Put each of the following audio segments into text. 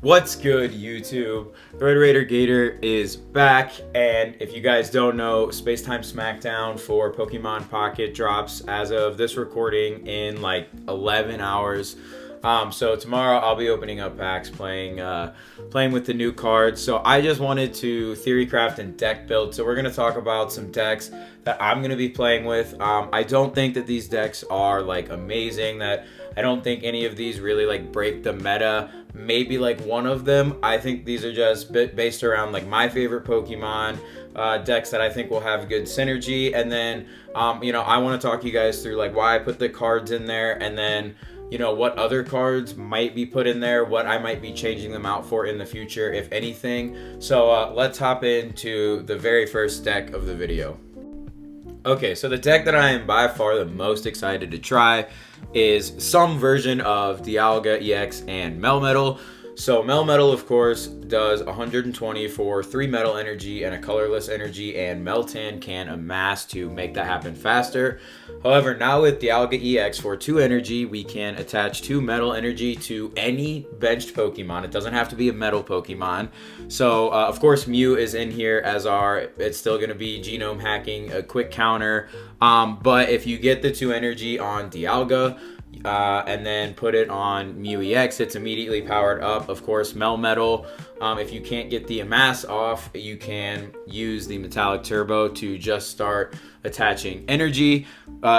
What's good, YouTube? Red Raider Gator is back, and if you guys don't know, Space-Time Smackdown for Pokemon Pocket drops as of this recording in like 11 hours. So tomorrow I'll be opening up packs, playing with the new cards. So I just wanted to theory craft and deck build. So we're gonna talk about some decks that I'm gonna be playing with. I don't think that these decks are like amazing. I don't think any of these really like break the meta. Maybe like one of them. I think these are just based around like my favorite Pokemon decks that I think will have good synergy. And then I want to talk you guys through like why I put the cards in there, and then what other cards might be put in there, what I might be changing them out for in the future, if anything. So let's hop into the very first deck of the video. Okay, so the deck that I am by far the most excited to try is some version of Dialga EX and Melmetal. So Melmetal, of course, does 120 for 3 metal energy and a colorless energy, and Meltan can amass to make that happen faster. However, now with Dialga EX for 2 energy, we can attach 2 metal energy to any benched Pokemon. It doesn't have to be a metal Pokemon. So, of course, Mew is in here as it's still going to be genome hacking, a quick counter. But if you get the 2 energy on Dialga, and then put it on Mew EX, it's immediately powered up. Of course, Melmetal, if you can't get the amass off, you can use the Metallic Turbo to just start attaching energy.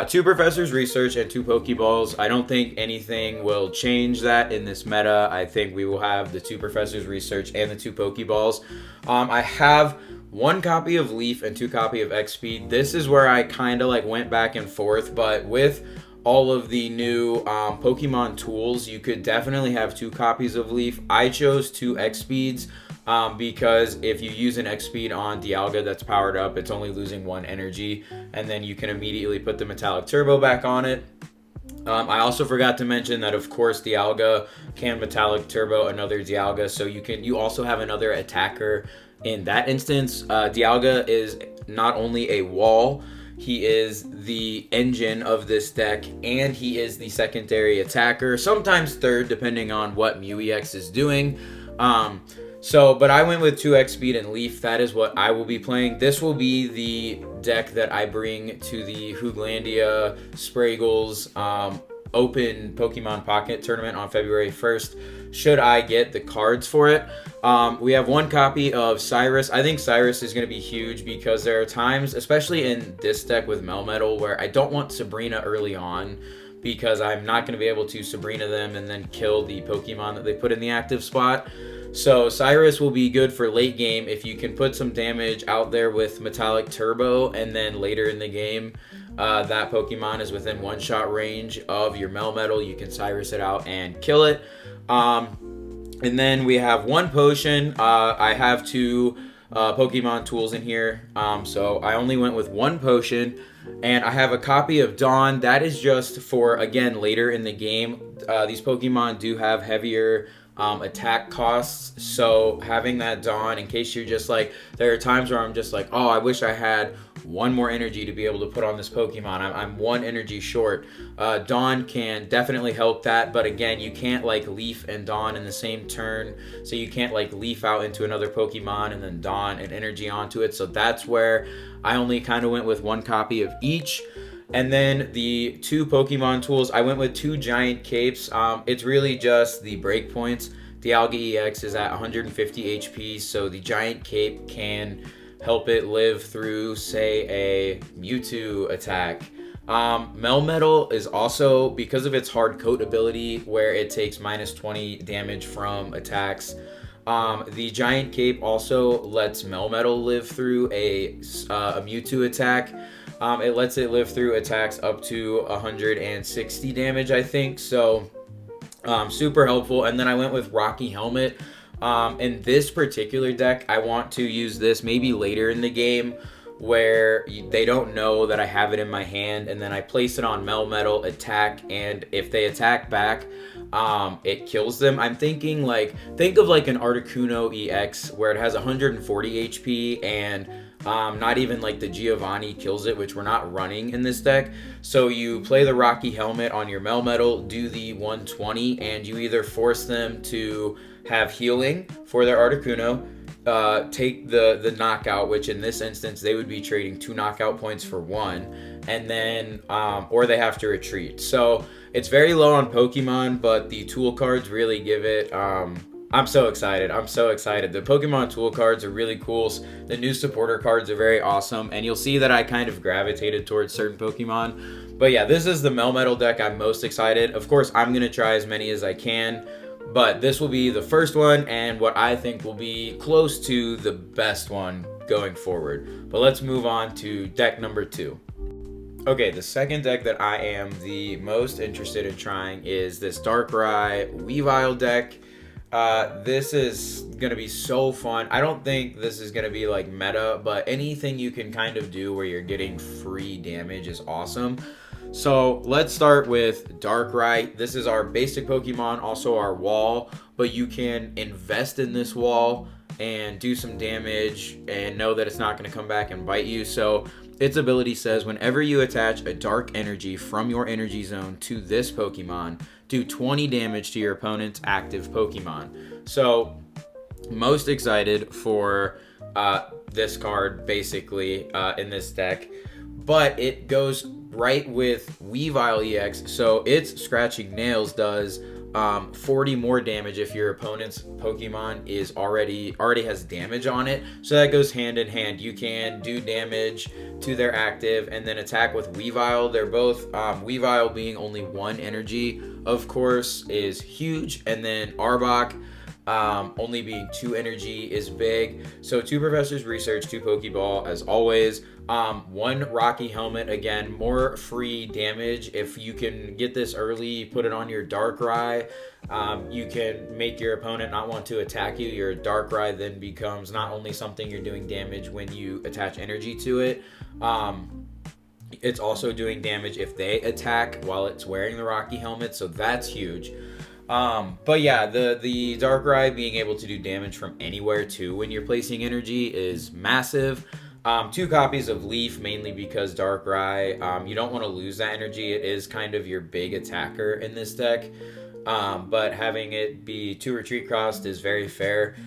2 Professor's Research and 2 Pokeballs. I don't think anything will change that in this meta. I think we will have the 2 Professor's Research and the 2 Pokeballs. I have 1 copy of Leaf and 2 copy of X-Speed. This is where I kind of like went back and forth, but with all of the new Pokemon tools, you could definitely have 2 copies of Leaf. I chose 2 X-Speeds because if you use an X-Speed on Dialga that's powered up, it's only losing 1 energy, and then you can immediately put the Metallic Turbo back on it. I also forgot to mention that, of course, Dialga can Metallic Turbo another Dialga, so you also have another attacker in that instance. Dialga is not only a wall, he is the engine of this deck, and he is the secondary attacker, sometimes third, depending on what Mew EX is doing. But I went with 2 X-Speed and Leaf. That is what I will be playing. This will be the deck that I bring to the Hooglandia Spraggles Open Pokemon Pocket Tournament on February 1st, should I get the cards for it. We have 1 copy of Cyrus. I think Cyrus is going to be huge because there are times, especially in this deck with Melmetal, where I don't want Sabrina early on because I'm not going to be able to Sabrina them and then kill the Pokemon that they put in the active spot. So Cyrus will be good for late game if you can put some damage out there with Metallic Turbo, and then later in the game, that Pokemon is within 1-shot range of your Melmetal. You can Cyrus it out and kill it. And then we have 1 potion. I have 2 Pokemon tools in here, so I only went with 1 potion. And I have a copy of Dawn. That is just for, again, later in the game. These Pokemon do have heavier attack costs, so having that Dawn, in case you're just like, there are times where I'm just like, oh, I wish I had 1 more energy to be able to put on this Pokemon. I'm 1 energy short. Dawn can definitely help that, but again, you can't like Leaf and Dawn in the same turn, so you can't like Leaf out into another Pokemon and then Dawn and energy onto it. So that's where I only kind of went with 1 copy of each. And then the 2 Pokemon tools, I went with 2 Giant Capes. It's really just the breakpoints. Dialga EX is at 150 HP, so the Giant Cape can help it live through, say, a Mewtwo attack. Melmetal is also, because of its hard coat ability, where it takes minus 20 damage from attacks. The Giant Cape also lets Melmetal live through a Mewtwo attack. It lets it live through attacks up to 160 damage, I think. So, super helpful. And then I went with Rocky Helmet. In this particular deck, I want to use this maybe later in the game where they don't know that I have it in my hand, and then I place it on Melmetal, attack, and if they attack back, it kills them. I'm thinking like, think of like an Articuno EX where it has 140 HP and not even like the Giovanni kills it, which we're not running in this deck. So you play the Rocky Helmet on your Melmetal, do the 120, and you either force them to have healing for their Articuno, take the knockout, which in this instance they would be trading 2 knockout points for 1, and then or they have to retreat. So it's very low on Pokemon, but the tool cards really give it. I'm so excited. The Pokemon tool cards are really cool. The new supporter cards are very awesome, and you'll see that I kind of gravitated towards certain Pokemon. But yeah, this is the Melmetal deck I'm most excited. Of course, I'm going to try as many as I can, but this will be the first one and what I think will be close to the best one going forward. But let's move on to deck number 2. Okay, the second deck that I am the most interested in trying is this Darkrai Weavile deck. This is going to be so fun. I don't think this is going to be like meta, but anything you can kind of do where you're getting free damage is awesome. So let's start with Darkrai. This is our basic Pokemon, also our wall, but you can invest in this wall and do some damage and know that it's not going to come back and bite you. So its ability says whenever you attach a dark energy from your energy zone to this Pokemon, do 20 damage to your opponent's active Pokemon. So most excited for this card basically in this deck, but it goes right with Weavile EX. So its Scratching Nails does 40 more damage if your opponent's Pokemon is already has damage on it. So that goes hand in hand. You can do damage to their active and then attack with Weavile. They're both Weavile being only 1 energy, of course, is huge, and then Arbok only being 2 energy is big. So 2 Professor's Research, 2 Pokeball as always. 1 Rocky Helmet, again, more free damage. If you can get this early, put it on your Darkrai, you can make your opponent not want to attack you. Your Darkrai then becomes not only something you're doing damage when you attach energy to it, it's also doing damage if they attack while it's wearing the Rocky Helmet, so that's huge. But yeah, the Darkrai being able to do damage from anywhere too when you're placing energy is massive. 2 copies of Leaf, mainly because Darkrai, you don't want to lose that energy. It is kind of your big attacker in this deck. But having it be 2 retreat cost is very fair.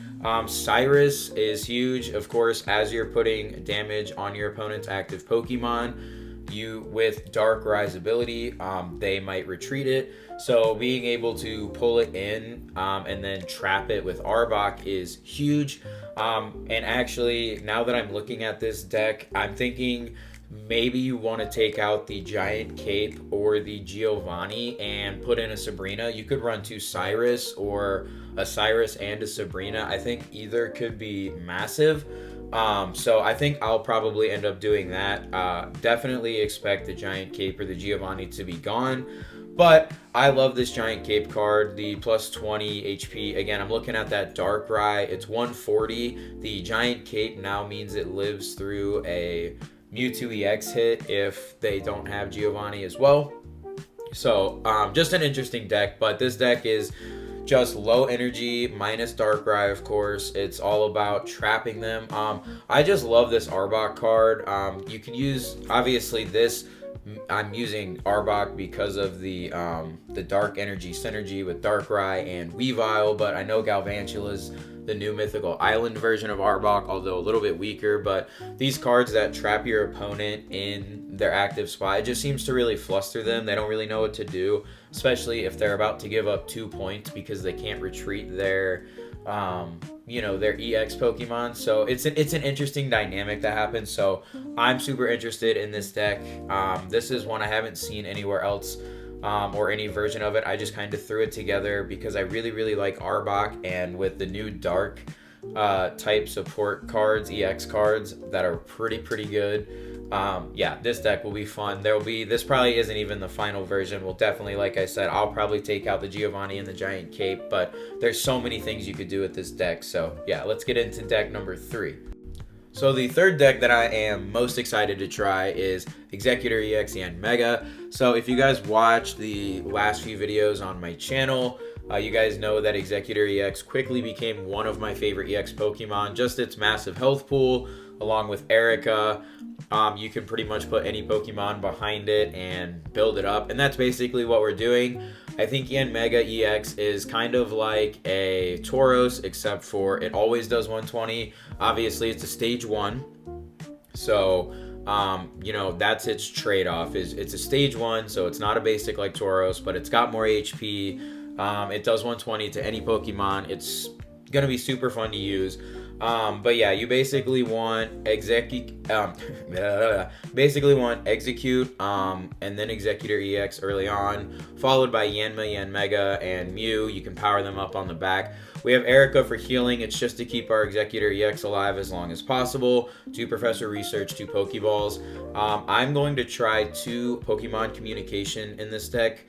Cyrus is huge, of course, as you're putting damage on your opponent's active Pokemon. You, with Darkrai's ability, they might retreat it. So being able to pull it in and then trap it with Arbok is huge. And actually, now that I'm looking at this deck, I'm thinking maybe you want to take out the Giant Cape or the Giovanni and put in a Sabrina. You could run 2 Cyrus or a Cyrus and a Sabrina. I think either could be massive. So I think I'll probably end up doing that. Definitely expect the Giant Cape or the Giovanni to be gone. But I love this Giant Cape card, the plus 20 HP. Again, I'm looking at that Darkrai. It's 140. The Giant Cape now means it lives through a Mewtwo EX hit if they don't have Giovanni as well. So just an interesting deck, but this deck is just low energy minus Darkrai, of course. It's all about trapping them. I just love this Arbok card. You can use, obviously, this. I'm using Arbok because of the dark energy synergy with Darkrai and Weavile, but I know Galvantula's the new mythical island version of Arbok, although a little bit weaker. But these cards that trap your opponent in their active spot, it just seems to really fluster them. They don't really know what to do, especially if they're about to give up 2 points because they can't retreat their their EX Pokemon. So it's an interesting dynamic that happens. So I'm super interested in this deck. This is one I haven't seen anywhere else, or any version of it. I just kind of threw it together because I really, really like Arbok, and with the new dark type support cards, EX cards that are pretty good. Yeah, this deck will be fun. This probably isn't even the final version. We'll definitely, like I said, I'll probably take out the Giovanni and the Giant Cape, but there's so many things you could do with this deck. So yeah, let's get into deck number 3. So the third deck that I am most excited to try is Executor EX and Mega. So if you guys watched the last few videos on my channel, you guys know that Executor EX quickly became one of my favorite EX Pokemon. Just its massive health pool, along with Erica. You can pretty much put any Pokemon behind it and build it up. And that's basically what we're doing. I think Mega EX is kind of like a Tauros, except for it always does 120. Obviously, it's a stage 1. So, that's its trade-off. It's a stage 1, so it's not a basic like Tauros, but it's got more HP. It does 120 to any Pokemon. It's going to be super fun to use. But yeah, you basically want execute, and then Executor EX early on, followed by Yanma, Mega, and Mew. You can power them up on the back. We have Erica for healing. It's just to keep our Executor EX alive as long as possible. 2 Professor Research, 2 Pokeballs. I'm going to try 2 Pokemon Communication in this deck.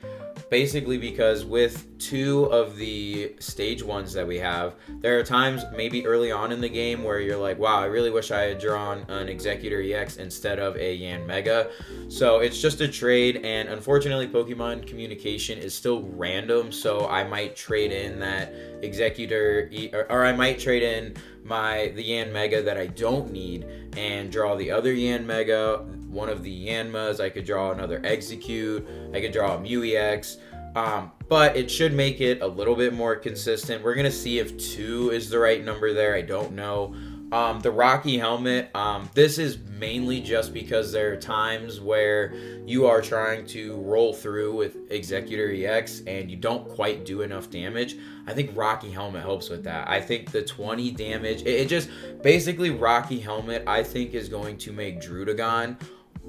Basically because with 2 of the stage 1s that we have, there are times maybe early on in the game where you're like, wow, I really wish I had drawn an Executor EX instead of a Yanmega. So it's just a trade, and unfortunately Pokemon Communication is still random, so I might trade in that Executor, or I might trade in the Yanmega that I don't need and draw the other Yanmega, one of the Yanmas. I could draw another Execute, I could draw a Mew EX, but it should make it a little bit more consistent. We're gonna see if 2 is the right number there. I don't know. The Rocky Helmet, this is mainly just because there are times where you are trying to roll through with Executor EX and you don't quite do enough damage. I think Rocky Helmet helps with that. I think the 20 damage, it just, basically Rocky Helmet, I think is going to make Druddigon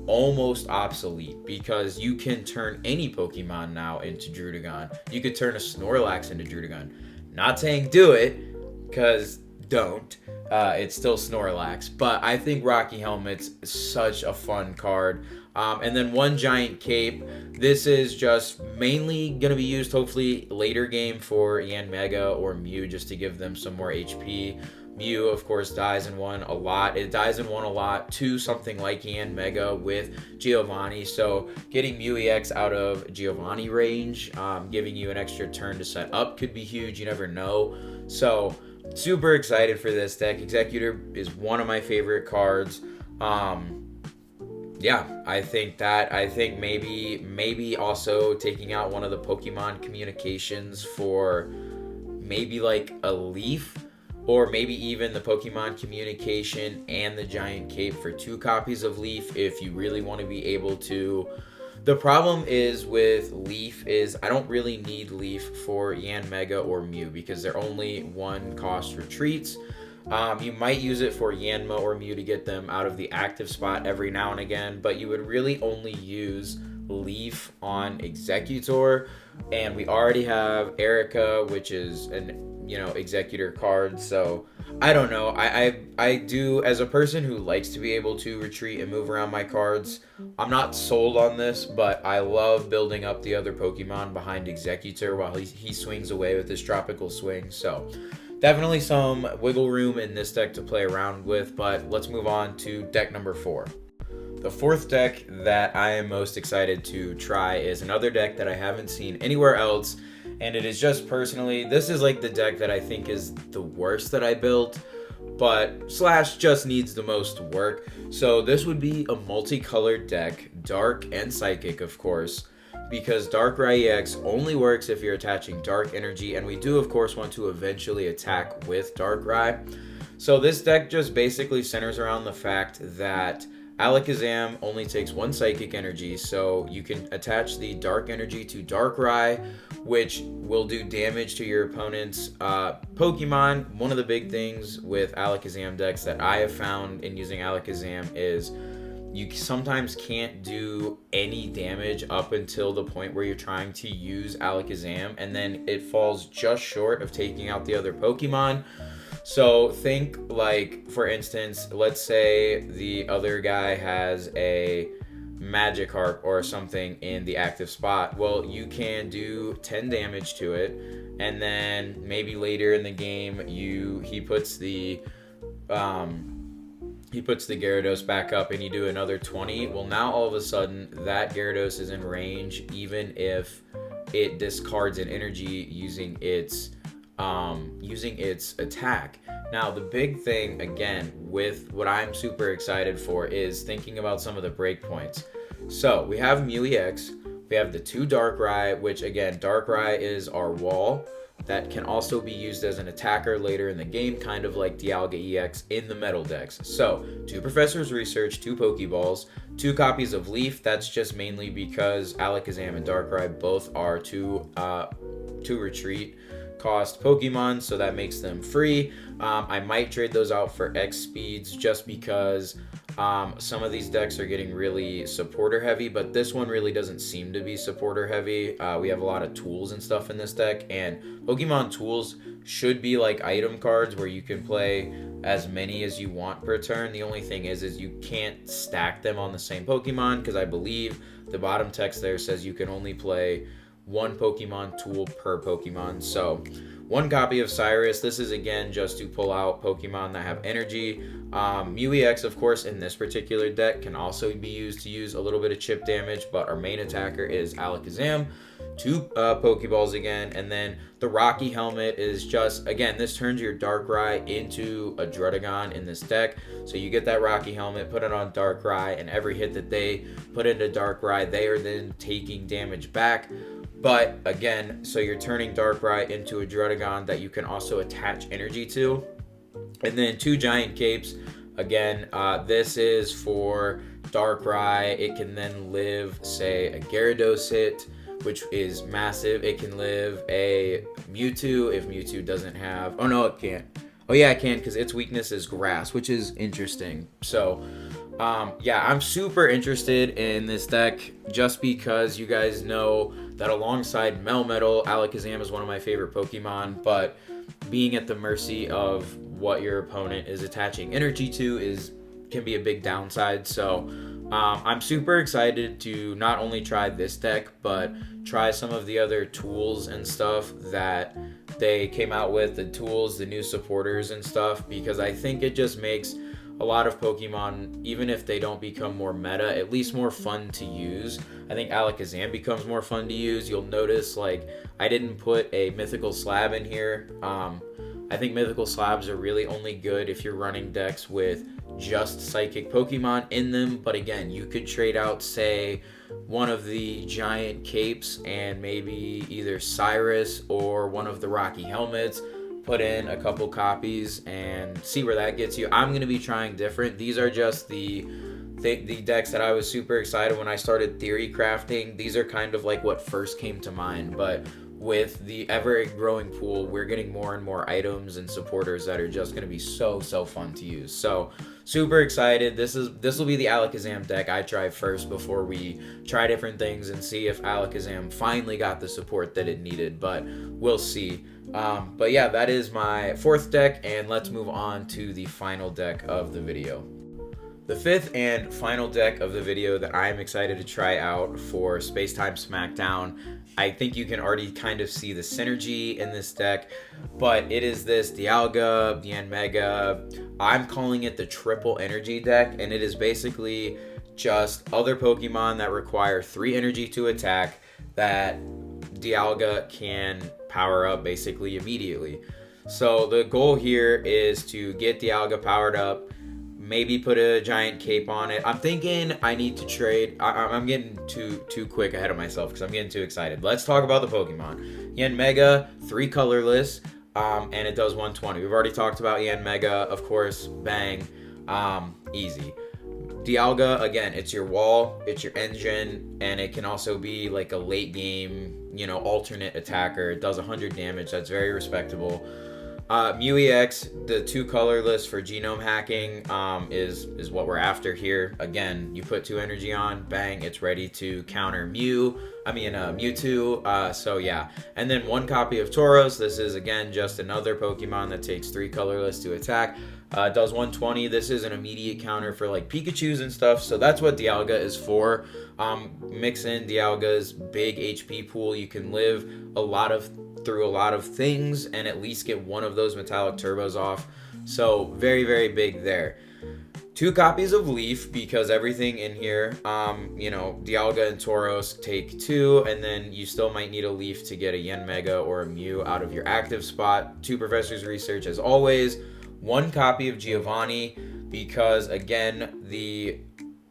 almost obsolete, because you can turn any Pokemon now into Druddigon. You could turn a Snorlax into Druddigon. Not saying do it, because don't. It's still Snorlax. But I think Rocky Helmet's such a fun card. And then 1 Giant Cape. This is just mainly going to be used hopefully later game for Yanmega or Mew, just to give them some more HP. Mew, of course, dies in 1 a lot. It dies in 1 a lot to something like Yanmega with Giovanni. So getting Mew EX out of Giovanni range, giving you an extra turn to set up could be huge. You never know. So super excited for this deck. Executor is one of my favorite cards. Yeah, I think maybe also taking out one of the Pokemon Communications for maybe like a Leaf, or maybe even the Pokemon Communication and the Giant Cape for 2 copies of Leaf if you really want to be able to. The problem is with Leaf is I don't really need Leaf for Yanmega or Mew because they're only 1 cost retreats. You might use it for Yanma or Mew to get them out of the active spot every now and again, but you would really only use Leaf on Executor, and we already have Erica, which is an Executor card. So I don't know. I do, as a person who likes to be able to retreat and move around my cards, I'm not sold on this, but I love building up the other Pokemon behind Executor while he swings away with his tropical swing. So definitely some wiggle room in this deck to play around with, but let's move on to deck number 4. The 4th deck that I am most excited to try is another deck that I haven't seen anywhere else, and it is just personally, this is like the deck that I think is the worst that I built, but / just needs the most work. So this would be a multicolored deck, Dark and Psychic of course, because Darkrai EX only works if you're attaching Dark Energy, and we do of course want to eventually attack with Darkrai. So this deck just basically centers around the fact that Alakazam only takes 1 Psychic Energy, so you can attach the Dark Energy to Darkrai, which will do damage to your opponent's Pokemon. One of the big things with Alakazam decks that I have found in using Alakazam is you sometimes can't do any damage up until the point where you're trying to use Alakazam, and then it falls just short of taking out the other Pokemon. So think like, for instance, let's say the other guy has a Magikarp or something in the active spot. Well, you can do 10 damage to it, and then maybe later in the game he puts the he puts the Gyarados back up and you do another 20. Well, now all of a sudden that Gyarados is in range even if it discards an energy using its attack. Now the big thing again with what I'm super excited for is thinking about some of the breakpoints. So we have Mew EX, we have the 2 Darkrai, which again, Darkrai is our wall that can also be used as an attacker later in the game, kind of like Dialga EX in the Metal decks. So 2 Professor's Research, 2 Pokeballs, 2 copies of Leaf. That's just mainly because Alakazam and Darkrai both are 2 retreat cost Pokemon, so that makes them free. I might trade those out for X speeds just because some of these decks are getting really supporter heavy, but this one really doesn't seem to be supporter heavy. We have a lot of tools and stuff in this deck, and Pokemon tools should be like item cards where you can play as many as you want per turn. The only thing is you can't stack them on the same Pokemon, because I believe the bottom text there says you can only play 1 Pokemon tool per Pokemon. So 1 copy of Cyrus. This is again just to pull out Pokemon that have energy. Mew EX, of course, in this particular deck can also be used to use a little bit of chip damage, but our main attacker is Alakazam. 2 Pokeballs again, and then the Rocky Helmet is just, again, this turns your Darkrai into a Druddigon in this deck. So you get that Rocky Helmet, put it on Darkrai, and every hit that they put into Darkrai, they are then taking damage back. But again, so you're turning Darkrai into a Druddigon that you can also attach energy to. And then 2 Giant Capes. Again, this is for Darkrai. It can then live, say, a Gyarados hit, which is massive. It can live a Mewtwo if Mewtwo doesn't have... Oh, no, it can't. Oh, yeah, it can, because its weakness is grass, which is interesting. So, yeah, I'm super interested in this deck just because you guys know that alongside Melmetal, Alakazam is one of my favorite Pokemon, but being at the mercy of what your opponent is attaching energy to can be a big downside. So I'm super excited to not only try this deck, but try some of the other tools and stuff that they came out with, the tools, the new supporters and stuff, because I think it just makes a lot of Pokemon, even if they don't become more meta, at least more fun to use. I think Alakazam becomes more fun to use. You'll notice, like, I didn't put a Mythical Slab in here. I think Mythical Slabs are really only good if you're running decks with just Psychic Pokemon in them. But again, you could trade out, say, one of the Giant Capes and maybe either Cyrus or one of the Rocky Helmets, put in a couple copies and see where that gets you. I'm going to be trying different. These are just the decks that I was super excited when I started theory crafting. These are kind of like what first came to mind, but with the ever-growing pool, we're getting more and more items and supporters that are just going to be so fun to use. So super excited. This will be the Alakazam deck I try first before we try different things and see if Alakazam finally got the support that it needed, but we'll see. But yeah, that is my 4th deck, and let's move on to the final deck of the video. The 5th and final deck of the video that I'm excited to try out for Space-Time Smackdown. I think you can already kind of see the synergy in this deck, but it is this Dialga, Yanmega. I'm calling it the triple energy deck, and it is basically just other Pokemon that require 3 energy to attack that Dialga can power up basically immediately. So the goal here is to get Dialga powered up, maybe put a Giant Cape on it. I'm thinking I need to trade. I'm getting too quick ahead of myself because I'm getting too excited. Let's talk about the Pokemon. Yanmega, 3 colorless, and it does 120. We've already talked about Yanmega, of course. Bang, easy. Dialga, again, it's your wall, it's your engine, and it can also be like a late game, alternate attacker. It does 100 damage. That's very respectable. Mew EX, the 2 colorless for genome hacking, is what we're after here. Again, you put 2 energy on, bang, it's ready to counter Mewtwo. So yeah, and then 1 copy of Tauros. This is again just another Pokemon that takes 3 colorless to attack. Does 120. This is an immediate counter for like Pikachus and stuff, so that's what Dialga is for. Mix in Dialga's big HP pool. You can live through a lot of things and at least get one of those metallic turbos off. So very big there. 2 copies of Leaf, because everything in here, Dialga and Tauros take 2, and then you still might need a Leaf to get a Yanmega or a Mew out of your active spot. 2 Professor's Research as always. 1 copy of Giovanni, because again, the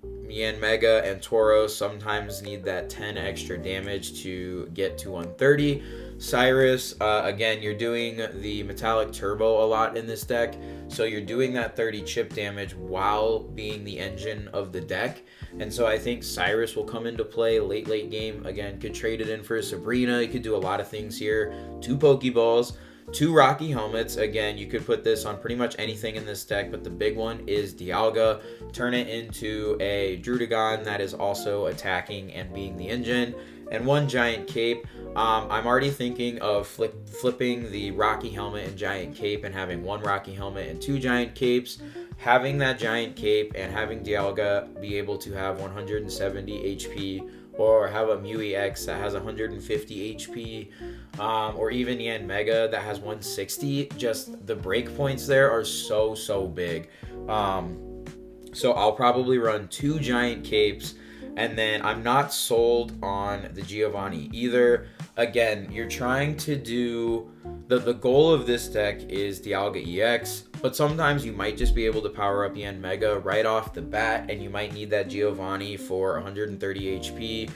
Yanmega and Tauros sometimes need that 10 extra damage to get to 130. Cyrus, again, you're doing the Metallic Turbo a lot in this deck, so you're doing that 30 chip damage while being the engine of the deck, and so I think Cyrus will come into play late game. Again, could trade it in for a Sabrina, you could do a lot of things here. 2 Pokeballs, 2 Rocky Helmets. Again, you could put this on pretty much anything in this deck, but the big one is Dialga. Turn it into a Druddigon that is also attacking and being the engine. And 1 Giant Cape. I'm already thinking of flipping the Rocky Helmet and Giant Cape and having 1 Rocky Helmet and 2 Giant Capes. Having that Giant Cape and having Dialga be able to have 170 HP, or have a Mew EX that has 150 HP, or even Yanmega that has 160. Just the break points there are so big. So I'll probably run 2 Giant Capes, and then I'm not sold on the Giovanni either. Again, you're trying to do... The goal of this deck is Dialga EX, but sometimes you might just be able to power up Yanmega right off the bat, and you might need that Giovanni for 130 HP.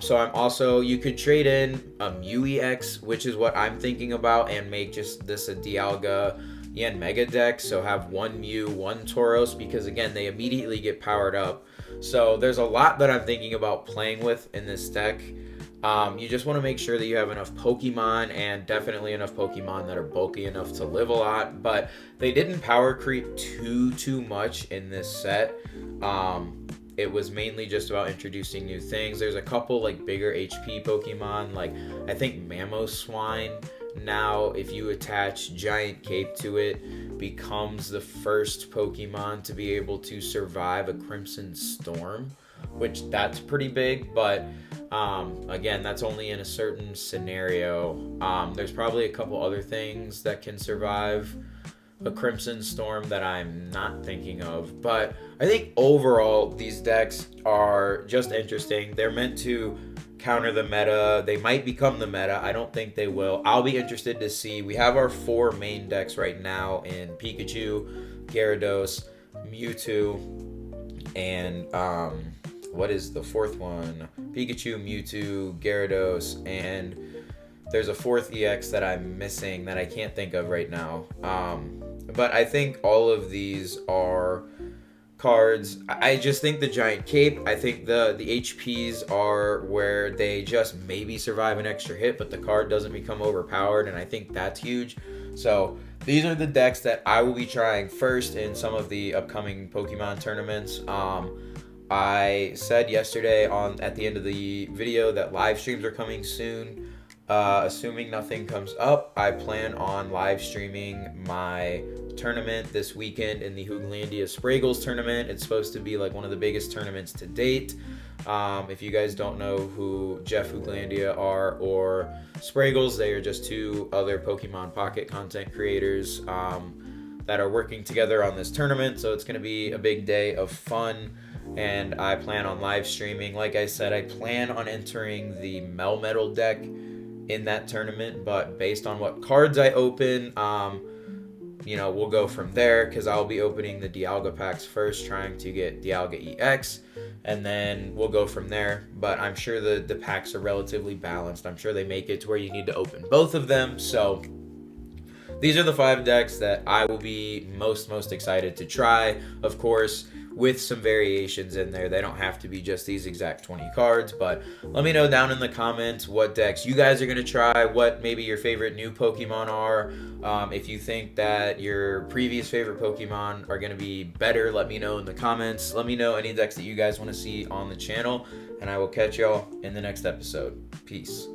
So I'm also... You could trade in a Mew EX, which is what I'm thinking about, and make just this a Dialga Yanmega deck. So have 1 Mew, 1 Tauros, because again, they immediately get powered up. So there's a lot that I'm thinking about playing with in this deck. You just want to make sure that you have enough Pokemon, and definitely enough Pokemon that are bulky enough to live a lot. But they didn't power creep too much in this set. It was mainly just about introducing new things. There's a couple like bigger HP Pokemon, like I think Mamoswine now, if you attach Giant Cape to it, becomes the first Pokemon to be able to survive a Crimson Storm, which that's pretty big, but again, that's only in a certain scenario. There's probably a couple other things that can survive a Crimson Storm that I'm not thinking of, but I think overall these decks are just interesting. They're meant to counter the meta. They might become the meta. I don't think they will. I'll be interested to see. We have our 4 main decks right now in Pikachu, Gyarados, Mewtwo, and what is the 4th one? Pikachu, Mewtwo, Gyarados, and there's a 4th EX that I'm missing that I can't think of right now. But I think all of these are cards. I just think the Giant Cape, I think the HPs are where they just maybe survive an extra hit, but the card doesn't become overpowered, and I think that's huge. So these are the decks that I will be trying first in some of the upcoming Pokemon tournaments. I said yesterday at the end of the video that live streams are coming soon. Assuming nothing comes up, I plan on live streaming my tournament this weekend in the Hooglandia Spraggles tournament. It's supposed to be like one of the biggest tournaments to date. If you guys don't know who Jeff Hooglandia are or Spraggles, they are just 2 other Pokemon Pocket content creators that are working together on this tournament. So it's going to be a big day of fun, and I plan on live streaming. Like I said, I plan on entering the Melmetal deck in that tournament, but based on what cards I open, we'll go from there, because I'll be opening the Dialga packs first, trying to get Dialga EX, and then we'll go from there. But I'm sure the packs are relatively balanced. I'm sure they make it to where you need to open both of them. So these are the 5 decks that I will be most excited to try. Of course, with some variations in there. They don't have to be just these exact 20 cards, but let me know down in the comments what decks you guys are going to try, what maybe your favorite new Pokemon are. If you think that your previous favorite Pokemon are going to be better, let me know in the comments. Let me know any decks that you guys want to see on the channel, and I will catch y'all in the next episode. Peace.